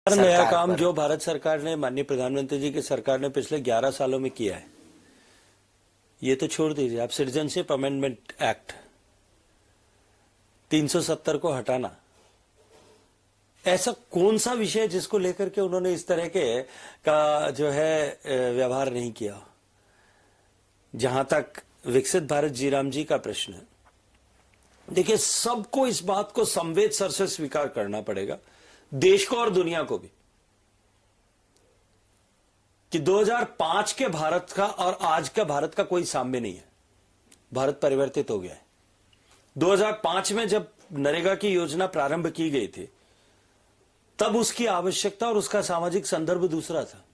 नया काम जो भारत सरकार ने, माननीय प्रधानमंत्री जी की सरकार ने पिछले 11 सालों में किया है, ये तो छोड़ दीजिए। आप सिटीजनशिप अमेंडमेंट एक्ट 370 को हटाना, ऐसा कौन सा विषय जिसको लेकर के उन्होंने इस तरह के का जो है व्यवहार नहीं किया। जहां तक विकसित भारत जी राम जी का प्रश्न है, देखिए सबको इस बात को संवेद सर से स्वीकार करना पड़ेगा, देश को और दुनिया को भी, कि 2005 के भारत का और आज का भारत का कोई साम्य नहीं है। भारत परिवर्तित हो गया है। 2005 में जब नरेगा की योजना प्रारंभ की गई थी, तब उसकी आवश्यकता और उसका सामाजिक संदर्भ दूसरा था।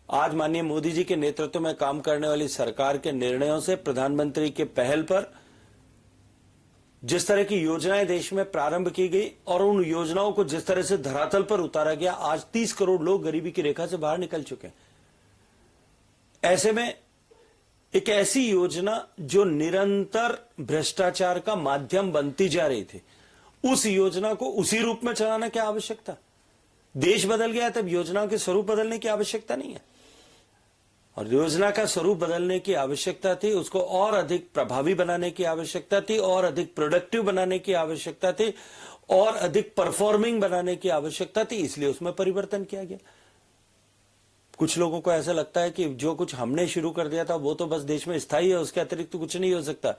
आज माननीय मोदी जी के नेतृत्व में काम करने वाली सरकार के निर्णयों से, प्रधानमंत्री के पहल पर जिस तरह की योजनाएं देश में प्रारंभ की गई और उन योजनाओं को जिस तरह से धरातल पर उतारा गया, आज 30 करोड़ लोग गरीबी की रेखा से बाहर निकल चुके हैं। ऐसे में एक ऐसी योजना जो निरंतर भ्रष्टाचार का माध्यम बनती जा रही थी, उस योजना को उसी रूप में चलाना क्या आवश्यकता? देश बदल गया, तब योजनाओं के स्वरूप बदलने की आवश्यकता नहीं है। और योजना का स्वरूप बदलने की आवश्यकता थी, उसको और अधिक प्रभावी बनाने की आवश्यकता थी, और अधिक प्रोडक्टिव बनाने की आवश्यकता थी, और अधिक परफॉर्मिंग बनाने की आवश्यकता थी, इसलिए उसमें परिवर्तन किया गया। कुछ लोगों को ऐसा लगता है कि जो कुछ हमने शुरू कर दिया था वो तो बस देश में स्थायी है, उसके अतिरिक्त तो कुछ नहीं हो सकता।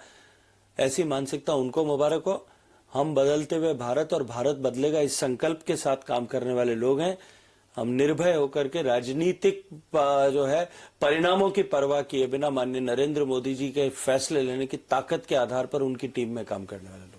ऐसी मानसिकता उनको मुबारक हो। हम बदलते हुए भारत और भारत बदलेगा इस संकल्प के साथ काम करने वाले लोग हैं। हम निर्भय होकर के राजनीतिक जो है परिणामों की परवाह किए बिना माननीय नरेंद्र मोदी जी के फैसले लेने की ताकत के आधार पर उनकी टीम में काम करने वाले